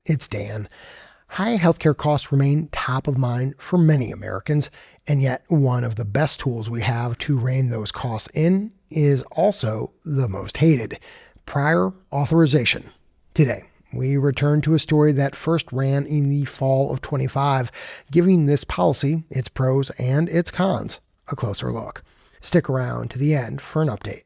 It's Dan. High healthcare costs remain top of mind for many Americans, and yet one of the best tools we have to rein those costs in is also the most hated: prior authorization. Today, we return to a story that first ran in the fall of 25, giving this policy, its pros and its cons, a closer look. Stick around to the end for an update.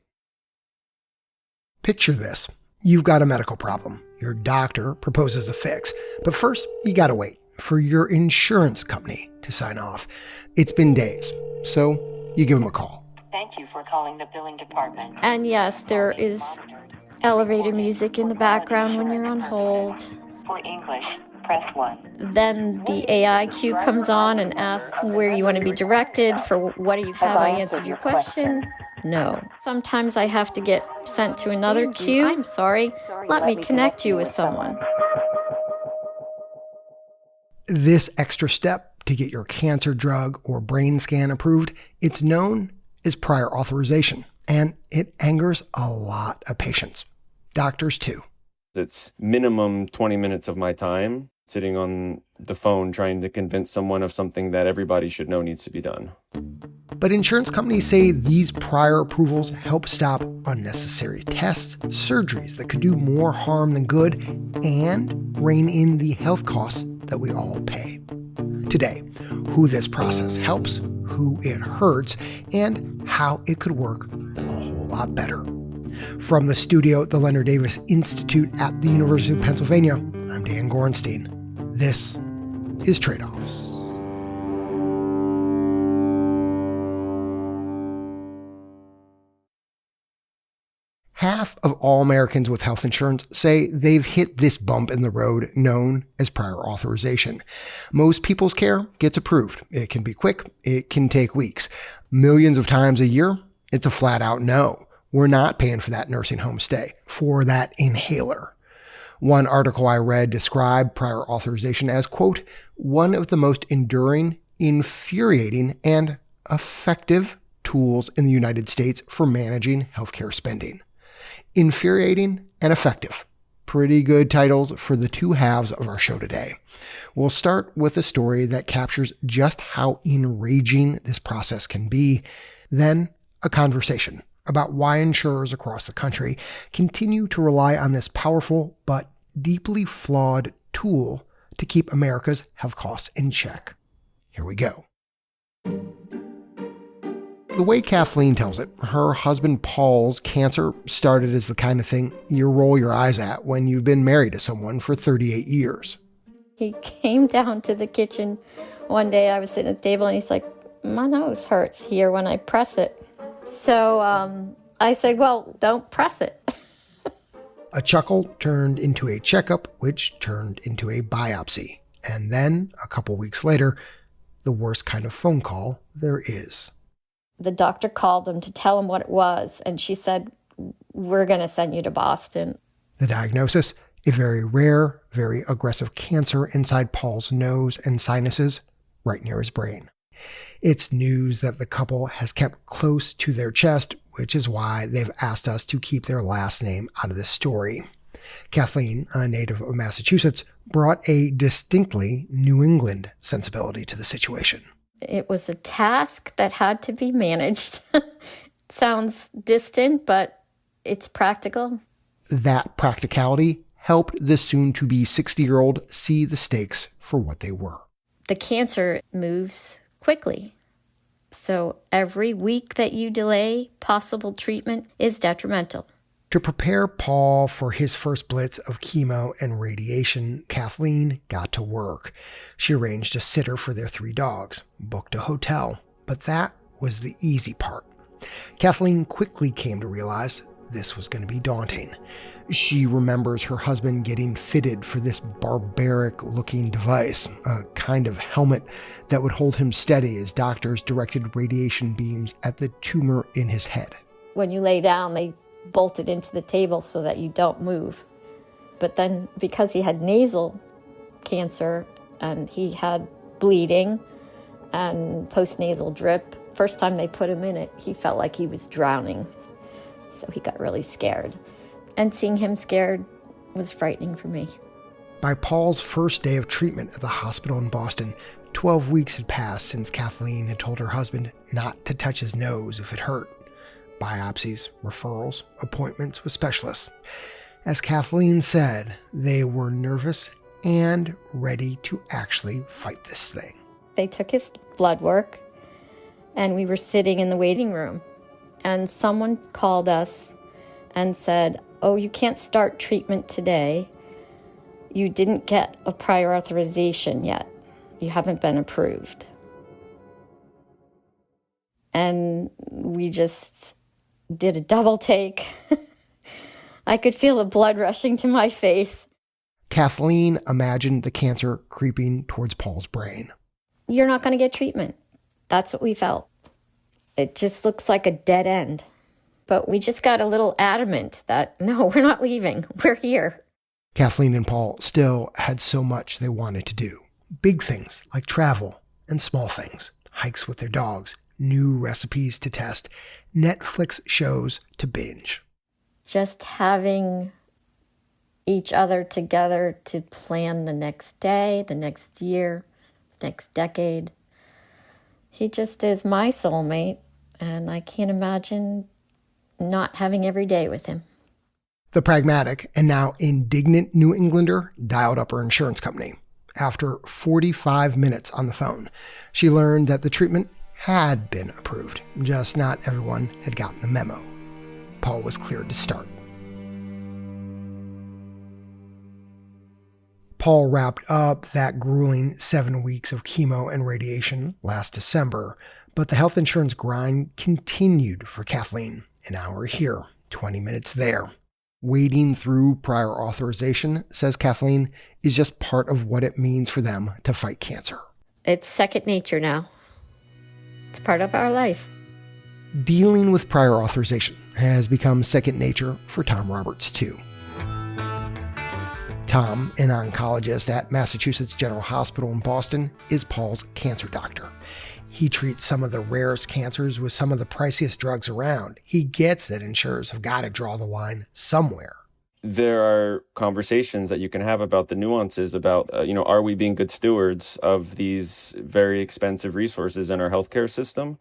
Picture this. You've got a medical problem. Your doctor proposes a fix, but first you gotta wait for your insurance company to sign off. It's been days, so you give them a call. Thank you for calling the billing department. And yes, there is elevator music in the background when you're on hold. For English, press 1. Then the AI queue comes on and asks where you want to be directed. For what do you have? I answered your question. No. Sometimes I have to get sent to another queue. I'm sorry. Let me connect you with someone. This extra step to get your cancer drug or brain scan approved, it's known as prior authorization, and it angers a lot of patients. Doctors too. It's minimum 20 minutes of my time sitting on the phone trying to convince someone of something that everybody should know needs to be done. But insurance companies say these prior approvals help stop unnecessary tests, surgeries that could do more harm than good, and rein in the health costs that we all pay. Today, who this process helps, who it hurts, and how it could work a whole lot better. From the studio at the Leonard Davis Institute at the University of Pennsylvania, I'm Dan Gorenstein. This is Tradeoffs. Half of all Americans with health insurance say they've hit this bump in the road known as prior authorization. Most people's care gets approved. It can be quick. It can take weeks. Millions of times a year, it's a flat out no. We're not paying for that nursing home stay, for that inhaler. One article I read described prior authorization as, quote, one of the most enduring, infuriating, and effective tools in the United States for managing healthcare spending. Infuriating and effective. Pretty good titles for the two halves of our show today. We'll start with a story that captures just how enraging this process can be, then a conversation about why insurers across the country continue to rely on this powerful but deeply flawed tool to keep America's health costs in check. Here we go. The way Kathleen tells it, her husband Paul's cancer started as the kind of thing you roll your eyes at when you've been married to someone for 38 years. He came down to the kitchen one day. I was sitting at the table and he's like, my nose hurts here when I press it. So I said, well, don't press it. A chuckle turned into a checkup, which turned into a biopsy. And then, a couple weeks later, the worst kind of phone call there is. The doctor called him to tell him what it was, and she said, we're going to send you to Boston. The diagnosis, a very rare, very aggressive cancer inside Paul's nose and sinuses, right near his brain. It's news that the couple has kept close to their chest, which is why they've asked us to keep their last name out of this story. Kathleen, a native of Massachusetts, brought a distinctly New England sensibility to the situation. It was a task that had to be managed. It sounds distant, but it's practical. That practicality helped the soon-to-be 60-year-old see the stakes for what they were. The cancer moves quickly. So every week that you delay possible treatment is detrimental. To prepare Paul for his first blitz of chemo and radiation, Kathleen got to work. She arranged a sitter for their 3 dogs, booked a hotel, but that was the easy part. Kathleen quickly came to realize this was going to be daunting. She remembers her husband getting fitted for this barbaric-looking device, a kind of helmet that would hold him steady as doctors directed radiation beams at the tumor in his head. When you lay down, they bolt it into the table so that you don't move. But then because he had nasal cancer and he had bleeding and postnasal drip, first time they put him in it, he felt like he was drowning. So he got really scared. And seeing him scared was frightening for me. By Paul's first day of treatment at the hospital in Boston, 12 weeks had passed since Kathleen had told her husband not to touch his nose if it hurt. Biopsies, referrals, appointments with specialists. As Kathleen said, they were nervous and ready to actually fight this thing. They took his blood work, and we were sitting in the waiting room. And someone called us and said, "Oh, you can't start treatment today. You didn't get a prior authorization yet. You haven't been approved." And we just did a double take. I could feel the blood rushing to my face. Kathleen imagined the cancer creeping towards Paul's brain. You're not going to get treatment. That's what we felt. It just looks like a dead end. But we just got a little adamant that, no, we're not leaving. We're here. Kathleen and Paul still had so much they wanted to do. Big things like travel, and small things, hikes with their dogs, new recipes to test, Netflix shows to binge. Just having each other together to plan the next day, the next year, next decade. He just is my soulmate, and I can't imagine not having every day with him. The pragmatic and now indignant New Englander dialed up her insurance company. After 45 minutes on the phone, she learned that the treatment had been approved, just not everyone had gotten the memo. Paul was cleared to start. Paul wrapped up that grueling 7 weeks of chemo and radiation last December, but the health insurance grind continued for Kathleen. An hour here, 20 minutes there. Wading through prior authorization, says Kathleen, is just part of what it means for them to fight cancer. It's second nature now. It's part of our life. Dealing with prior authorization has become second nature for Tom Roberts, too. Tom, an oncologist at Massachusetts General Hospital in Boston, is Paul's cancer doctor. He treats some of the rarest cancers with some of the priciest drugs around. He gets that insurers have got to draw the line somewhere. There are conversations that you can have about the nuances about, are we being good stewards of these very expensive resources in our healthcare system?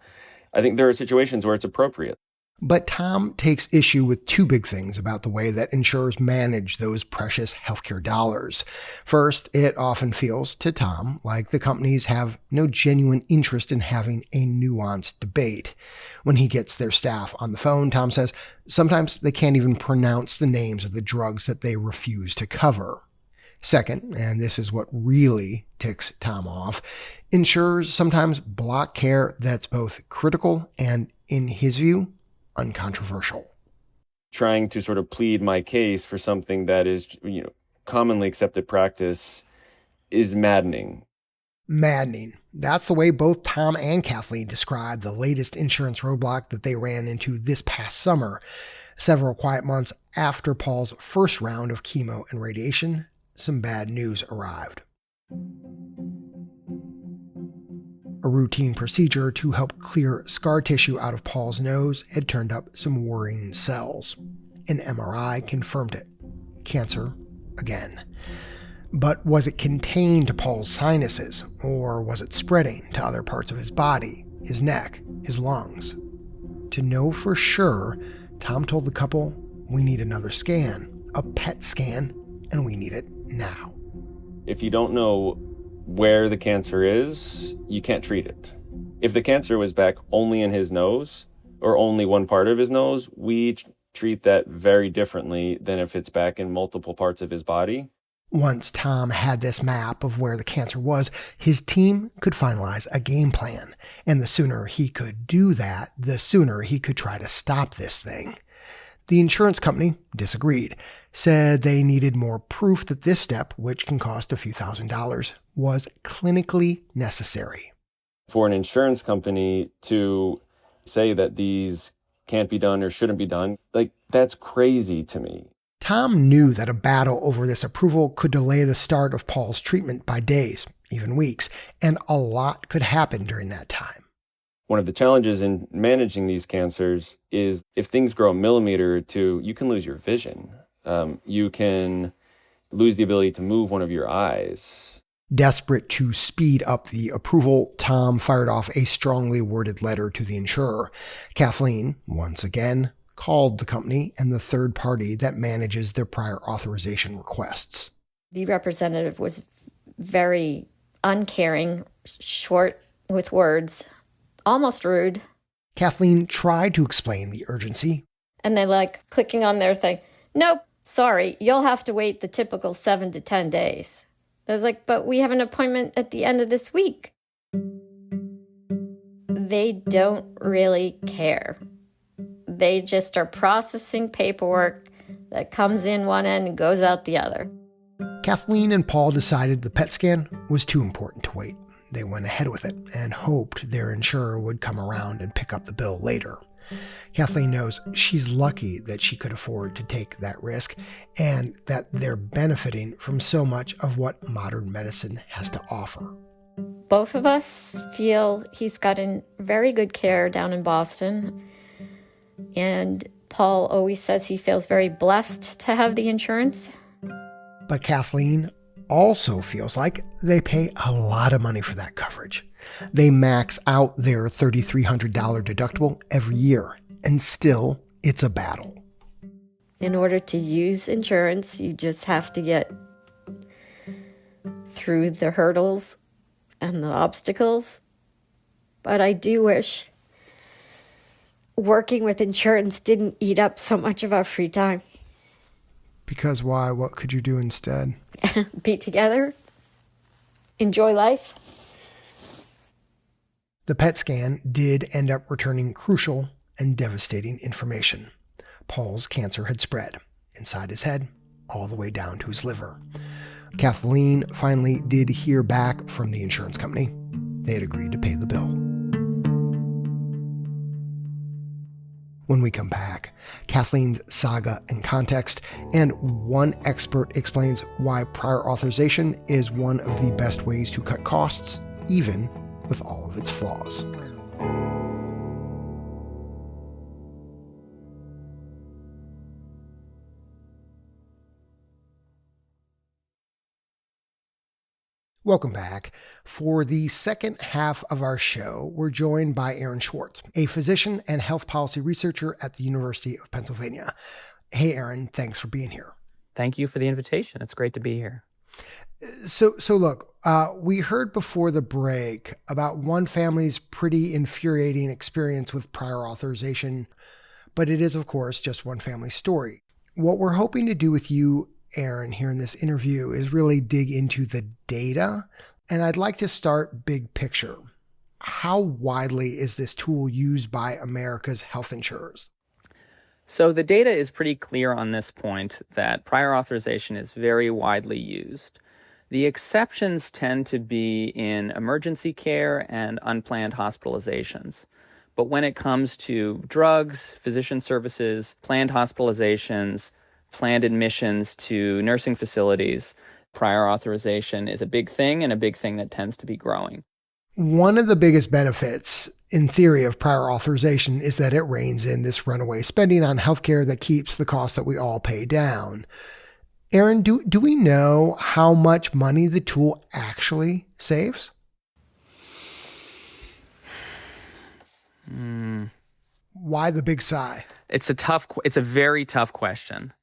I think there are situations where it's appropriate. But Tom takes issue with two big things about the way that insurers manage those precious healthcare dollars. First, it often feels to Tom like the companies have no genuine interest in having a nuanced debate. When he gets their staff on the phone, Tom says sometimes they can't even pronounce the names of the drugs that they refuse to cover. Second, and this is what really ticks Tom off, insurers sometimes block care that's both critical and, in his view, uncontroversial. Trying to sort of plead my case for something that is, commonly accepted practice is maddening. Maddening. That's the way both Tom and Kathleen described the latest insurance roadblock that they ran into this past summer. Several quiet months after Paul's first round of chemo and radiation, some bad news arrived. A routine procedure to help clear scar tissue out of Paul's nose had turned up some worrying cells. An MRI confirmed it. Cancer again. But was it contained to Paul's sinuses, or was it spreading to other parts of his body, his neck, his lungs? To know for sure, Tom told the couple, "We need another scan, a PET scan, and we need it now." If you don't know where the cancer is, you can't treat it. If the cancer was back only in his nose or only one part of his nose, we treat that very differently than if it's back in multiple parts of his body. Once Tom had this map of where the cancer was, his team could finalize a game plan. And the sooner he could do that, the sooner he could try to stop this thing. The insurance company disagreed, said they needed more proof that this step, which can cost a few $1,000s, was clinically necessary. For an insurance company to say that these can't be done or shouldn't be done, that's crazy to me. Tom knew that a battle over this approval could delay the start of Paul's treatment by days, even weeks, and a lot could happen during that time. One of the challenges in managing these cancers is if things grow a millimeter or two, you can lose your vision. You can lose the ability to move one of your eyes. Desperate to speed up the approval, Tom fired off a strongly worded letter to the insurer. Kathleen, once again, called the company and the third party that manages their prior authorization requests. The representative was very uncaring, short with words, almost rude. Kathleen tried to explain the urgency. And they clicking on their thing. Nope, sorry, you'll have to wait the typical 7 to 10 days. I was like, but we have an appointment at the end of this week. They don't really care. They just are processing paperwork that comes in one end and goes out the other. Kathleen and Paul decided the PET scan was too important to wait. They went ahead with it and hoped their insurer would come around and pick up the bill later. Kathleen knows she's lucky that she could afford to take that risk and that they're benefiting from so much of what modern medicine has to offer. Both of us feel he's gotten very good care down in Boston. And Paul always says he feels very blessed to have the insurance. But Kathleen also feels like they pay a lot of money for that coverage. They max out their $3,300 deductible every year, and still, it's a battle. In order to use insurance, you just have to get through the hurdles and the obstacles. But I do wish working with insurance didn't eat up so much of our free time. Because why? What could you do instead? Be together. Enjoy life. The PET scan did end up returning crucial and devastating information. Paul's cancer had spread inside his head, all the way down to his liver. Kathleen finally did hear back from the insurance company. They had agreed to pay the bill. When we come back, Kathleen's saga and context, and one expert explains why prior authorization is one of the best ways to cut costs, even with all of its flaws. Welcome back. For the second half of our show, we're joined by Aaron Schwartz, a physician and health policy researcher at the University of Pennsylvania. Hey, Aaron, thanks for being here. Thank you for the invitation. It's great to be here. So look, we heard before the break about one family's pretty infuriating experience with prior authorization, but it is, of course, just one family's story. What we're hoping to do with you, Aaron, here in this interview is really dig into the data. And I'd like to start big picture. How widely is this tool used by America's health insurers? So the data is pretty clear on this point that prior authorization is very widely used. The exceptions tend to be in emergency care and unplanned hospitalizations. But when it comes to drugs, physician services, planned hospitalizations, planned admissions to nursing facilities, prior authorization is a big thing and a big thing that tends to be growing. One of the biggest benefits, in theory, of prior authorization is that it reins in this runaway spending on healthcare that keeps the costs that we all pay down. Aaron, do we know how much money the tool actually saves? Why the big sigh? It's a very tough question.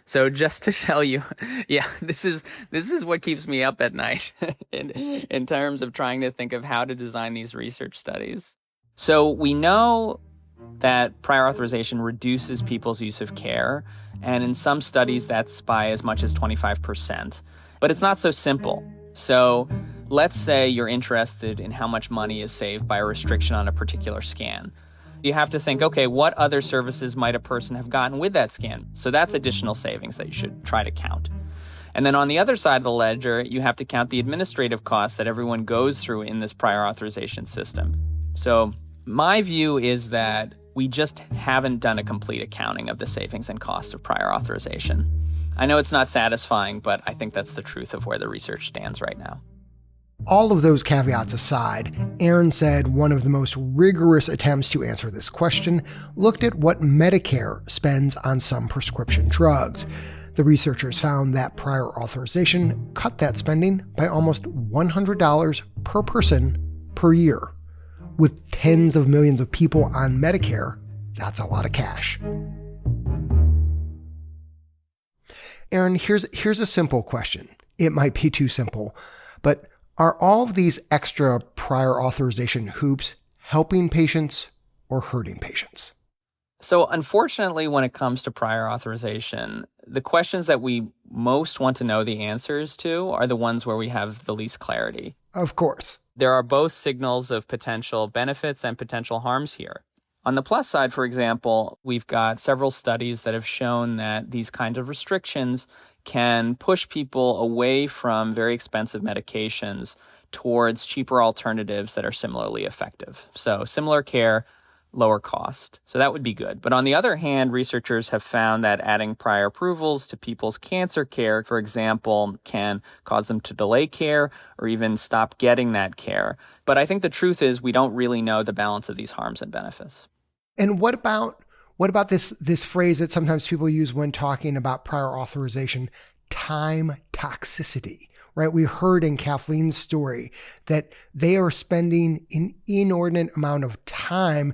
So just to tell you, yeah, this is what keeps me up at night in terms of trying to think of how to design these research studies. So we know that prior authorization reduces people's use of care, and in some studies that's by as much as 25%. But it's not so simple. So let's say you're interested in how much money is saved by a restriction on a particular scan. You have to think, okay, what other services might a person have gotten with that scan? So that's additional savings that you should try to count. And then on the other side of the ledger, you have to count the administrative costs that everyone goes through in this prior authorization system. So my view is that we just haven't done a complete accounting of the savings and costs of prior authorization. I know it's not satisfying, but I think that's the truth of where the research stands right now. All of those caveats aside, Aaron said one of the most rigorous attempts to answer this question looked at what Medicare spends on some prescription drugs. The researchers found that prior authorization cut that spending by almost $100 per person per year. With tens of millions of people on Medicare, that's a lot of cash. Aaron, here's a simple question. It might be too simple, but are all of these extra prior authorization hoops helping patients or hurting patients? So unfortunately, when it comes to prior authorization, the questions that we most want to know the answers to are the ones where we have the least clarity. Of course. There are both signals of potential benefits and potential harms here. On the plus side, for example, we've got several studies that have shown that these kinds of restrictions can push people away from very expensive medications towards cheaper alternatives that are similarly effective. So similar care, lower cost. So that would be good. But on the other hand, researchers have found that adding prior approvals to people's cancer care, for example, can cause them to delay care or even stop getting that care. But I think the truth is we don't really know the balance of these harms and benefits. And what about this phrase that sometimes people use when talking about prior authorization, time toxicity, right? We heard in Kathleen's story that they are spending an inordinate amount of time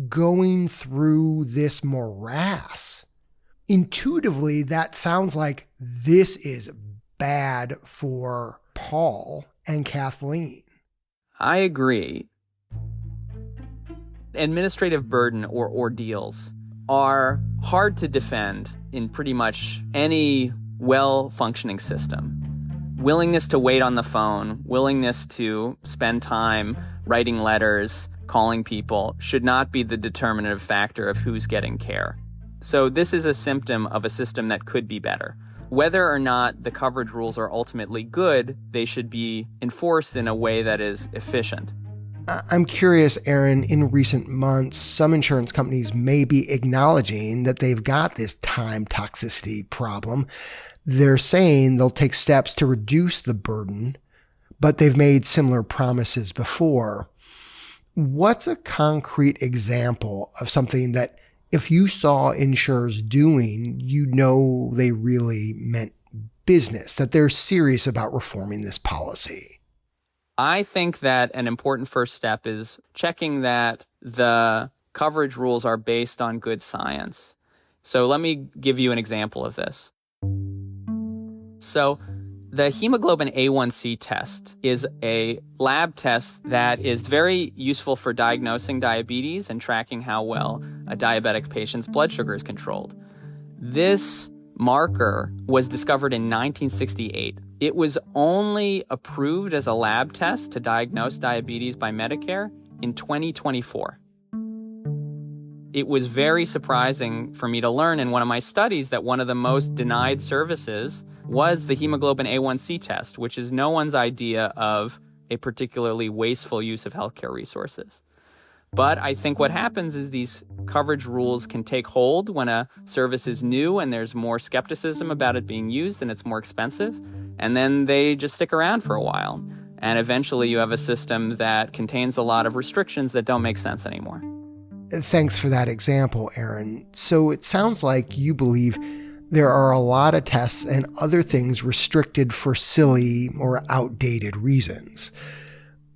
going through this morass. Intuitively, that sounds like this is bad for Paul and Kathleen. I agree. Administrative burden or ordeals are hard to defend in pretty much any well-functioning system. Willingness to wait on the phone, willingness to spend time writing letters, calling people, should not be the determinative factor of who's getting care. So this is a symptom of a system that could be better. Whether or not the coverage rules are ultimately good, they should be enforced in a way that is efficient. I'm curious, Aaron, in recent months, some insurance companies may be acknowledging that they've got this time toxicity problem. They're saying they'll take steps to reduce the burden, but they've made similar promises before. What's a concrete example of something that if you saw insurers doing, you know they really meant business, that they're serious about reforming this policy? I think that an important first step is checking that the coverage rules are based on good science. So let me give you an example of this. So the hemoglobin A1C test is a lab test that is very useful for diagnosing diabetes and tracking how well a diabetic patient's blood sugar is controlled. This marker was discovered in 1968. It was only approved as a lab test to diagnose diabetes by Medicare in 2024. It was very surprising for me to learn in one of my studies that one of the most denied services was the hemoglobin A1C test, which is no one's idea of a particularly wasteful use of healthcare resources. But I think what happens is these coverage rules can take hold when a service is new and there's more skepticism about it being used and it's more expensive. And then they just stick around for a while. And eventually you have a system that contains a lot of restrictions that don't make sense anymore. Thanks for that example, Aaron. So it sounds like you believe there are a lot of tests and other things restricted for silly or outdated reasons.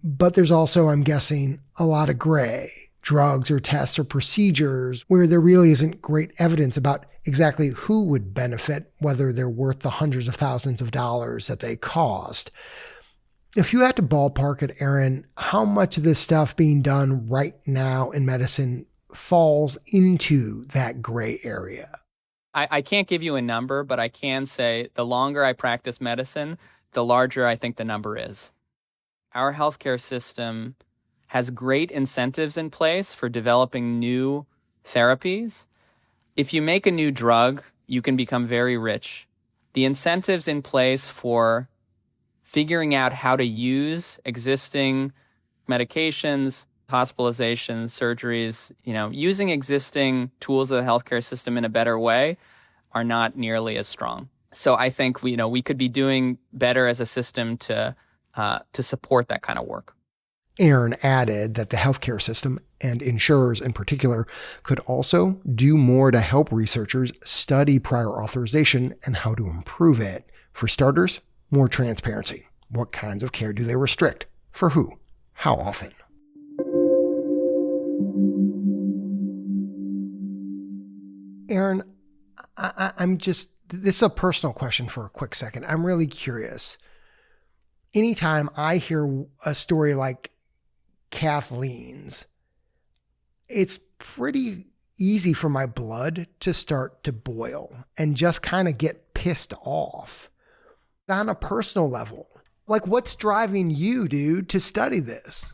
But there's also, I'm guessing, a lot of gray, drugs or tests or procedures where there really isn't great evidence about exactly who would benefit, whether they're worth the hundreds of thousands of dollars that they cost. If you had to ballpark it, Aaron, how much of this stuff being done right now in medicine falls into that gray area? I can't give you a number, but I can say the longer I practice medicine, the larger I think the number is. Our healthcare system has great incentives in place for developing new therapies. If you make a new drug, you can become very rich. The incentives in place for figuring out how to use existing medications, hospitalizations, surgeries, using existing tools of the healthcare system in a better way are not nearly as strong. So I think we could be doing better as a system to support that kind of work. Aaron added that the healthcare system, and insurers in particular, could also do more to help researchers study prior authorization and how to improve it. For starters, more transparency. What kinds of care do they restrict? For who? How often? Aaron, this is a personal question for a quick second. I'm really curious. Anytime I hear a story like Kathleen's, it's pretty easy for my blood to start to boil and just kind of get pissed off. On a personal level, like, what's driving you, dude, to study this?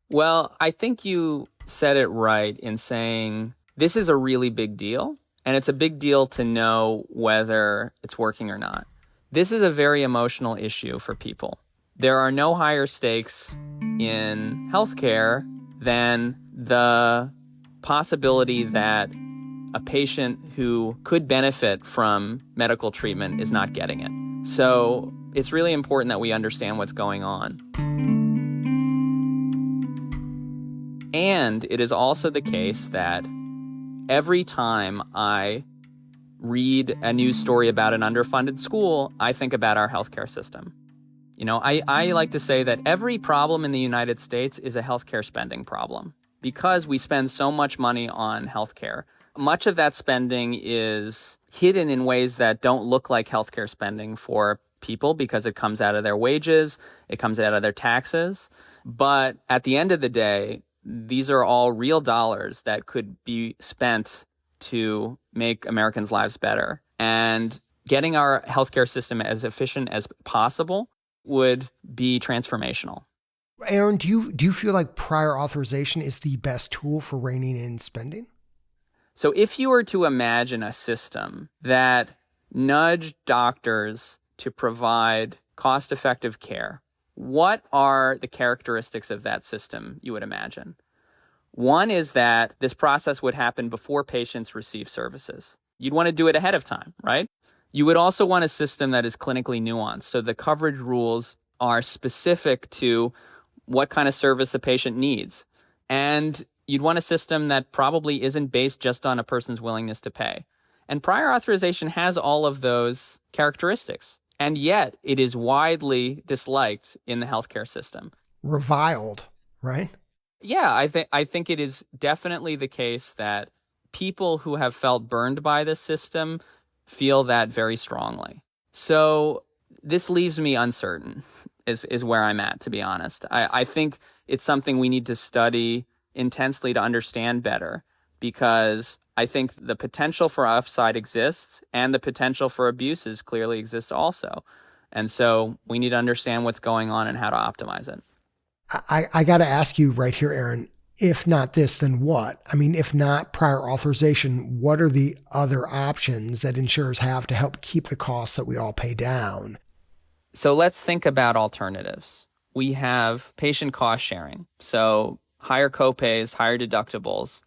Well, I think you said it right in saying this is a really big deal, and it's a big deal to know whether it's working or not. This is a very emotional issue for people. There are no higher stakes in healthcare than the possibility that a patient who could benefit from medical treatment is not getting it. So it's really important that we understand what's going on. And it is also the case that every time I read a news story about an underfunded school, I think about our healthcare system. You know, I like to say that every problem in the United States is a healthcare spending problem because we spend so much money on healthcare. Much of that spending is hidden in ways that don't look like healthcare spending for people because it comes out of their wages, it comes out of their taxes. But at the end of the day, these are all real dollars that could be spent to make Americans' lives better. And getting our healthcare system as efficient as possible would be transformational. Aaron, do you feel like prior authorization is the best tool for reining in spending? So if you were to imagine a system that nudged doctors to provide cost-effective care, what are the characteristics of that system you would imagine? One is that this process would happen before patients receive services. You'd want to do it ahead of time, right? You would also want a system that is clinically nuanced. So the coverage rules are specific to what kind of service the patient needs. And you'd want a system that probably isn't based just on a person's willingness to pay. And prior authorization has all of those characteristics. And yet it is widely disliked in the healthcare system. Reviled, right? Yeah, I think it is definitely the case that people who have felt burned by this system feel that very strongly. So this leaves me uncertain, is where I'm at, to be honest. I think it's something we need to study intensely to understand better, because I think the potential for upside exists and the potential for abuses clearly exists also. And so we need to understand what's going on and how to optimize it. I got to ask you right here, Aaron, if not this, then what? I mean, if not prior authorization, what are the other options that insurers have to help keep the costs that we all pay down? So let's think about alternatives. We have patient cost sharing. So higher copays, higher deductibles.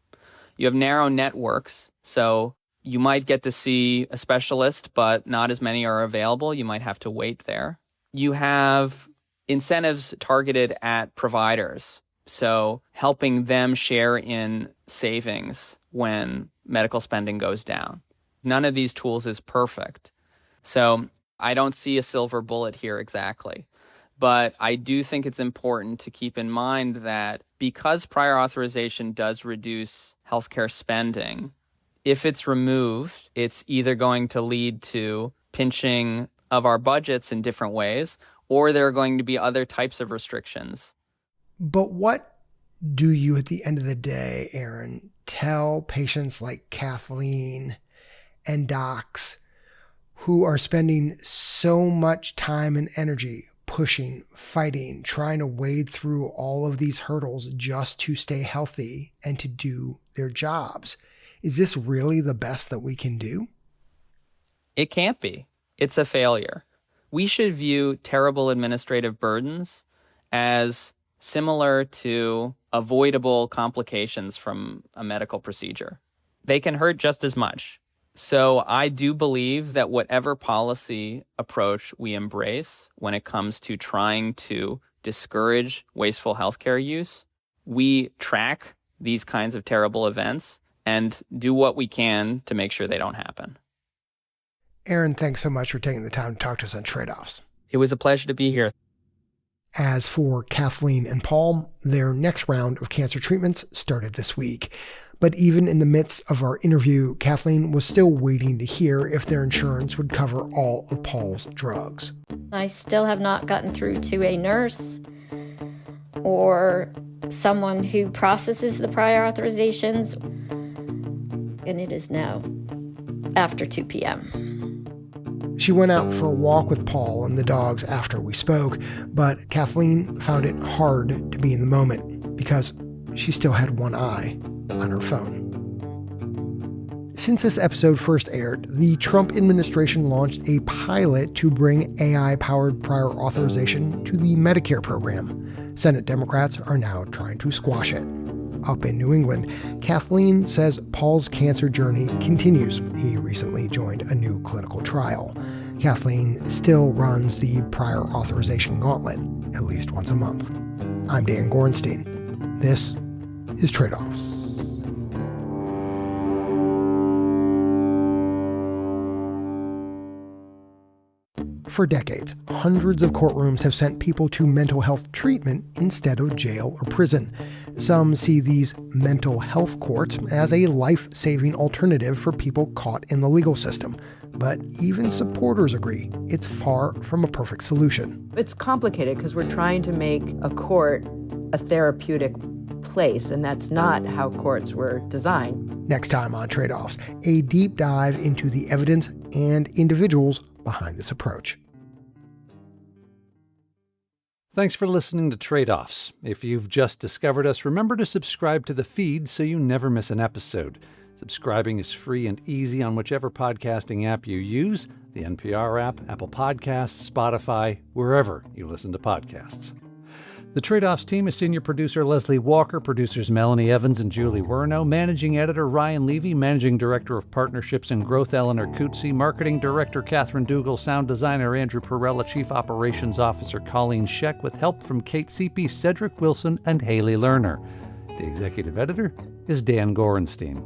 You have narrow networks. So you might get to see a specialist, but not as many are available. You might have to wait there. You have incentives targeted at providers. So helping them share in savings when medical spending goes down. None of these tools is perfect. So I don't see a silver bullet here exactly. But I do think it's important to keep in mind that because prior authorization does reduce healthcare spending, if it's removed, it's either going to lead to pinching of our budgets in different ways, or there are going to be other types of restrictions. But what do you, at the end of the day, Aaron, tell patients like Kathleen and docs who are spending so much time and energy pushing, fighting, trying to wade through all of these hurdles just to stay healthy and to do their jobs? Is this really the best that we can do? It can't be. It's a failure. We should view terrible administrative burdens as similar to avoidable complications from a medical procedure. They can hurt just as much. So I do believe that whatever policy approach we embrace when it comes to trying to discourage wasteful healthcare use. We track these kinds of terrible events and do what we can to make sure they don't happen. Aaron, thanks so much for taking the time to talk to us on Tradeoffs. It was a pleasure to be here. As for Kathleen and Paul, their next round of cancer treatments started this week. But even in the midst of our interview, Kathleen was still waiting to hear if their insurance would cover all of Paul's drugs. I still have not gotten through to a nurse or someone who processes the prior authorizations, and it is now after 2 p.m. She went out for a walk with Paul and the dogs after we spoke, but Kathleen found it hard to be in the moment because she still had one eye on her phone. Since this episode first aired, the Trump administration launched a pilot to bring AI-powered prior authorization to the Medicare program. Senate Democrats are now trying to squash it. Up in New England, Kathleen says Paul's cancer journey continues. He recently joined a new clinical trial. Kathleen still runs the prior authorization gauntlet at least once a month. I'm Dan Gorenstein. This is Tradeoffs. For decades, hundreds of courtrooms have sent people to mental health treatment instead of jail or prison. Some see these mental health courts as a life-saving alternative for people caught in the legal system. But even supporters agree it's far from a perfect solution. It's complicated because we're trying to make a court a therapeutic place, and that's not how courts were designed. Next time on Tradeoffs, a deep dive into the evidence and individuals behind this approach. Thanks for listening to Tradeoffs. If you've just discovered us, remember to subscribe to the feed so you never miss an episode. Subscribing is free and easy on whichever podcasting app you use, the NPR app, Apple Podcasts, Spotify, wherever you listen to podcasts. The Tradeoffs team is senior producer Leslie Walker, producers Melanie Evans and Julie Werno, managing editor Ryan Levy, managing director of partnerships and growth Eleanor Coetzee, marketing director Catherine Dougal, sound designer Andrew Perella, chief operations officer Colleen Scheck, with help from Kate Seepy, Cedric Wilson, and Haley Lerner. The executive editor is Dan Gorenstein.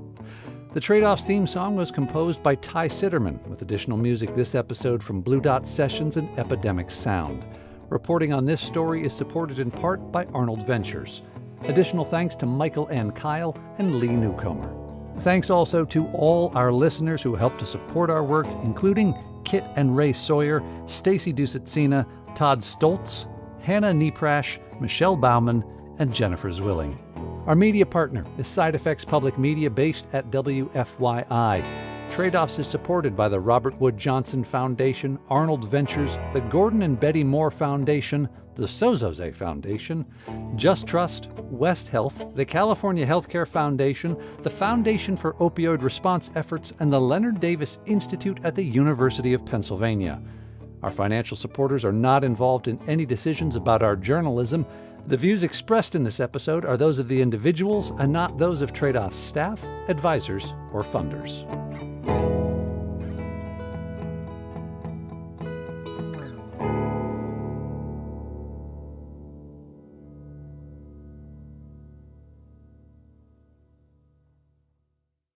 The Tradeoffs theme song was composed by Ty Sitterman, with additional music this episode from Blue Dot Sessions and Epidemic Sound. Reporting on this story is supported in part by Arnold Ventures. Additional thanks to Michael N. Kyle and Lee Newcomer. Thanks also to all our listeners who helped to support our work, including Kit and Ray Sawyer, Stacy Dusatsina, Todd Stoltz, Hannah Neprash, Michelle Bauman, and Jennifer Zwilling. Our media partner is Side Effects Public Media, based at WFYI. Tradeoffs is supported by the Robert Wood Johnson Foundation, Arnold Ventures, the Gordon and Betty Moore Foundation, the Sozoze Foundation, Just Trust, West Health, the California Healthcare Foundation, the Foundation for Opioid Response Efforts, and the Leonard Davis Institute at the University of Pennsylvania. Our financial supporters are not involved in any decisions about our journalism. The views expressed in this episode are those of the individuals and not those of Tradeoffs staff, advisors, or funders.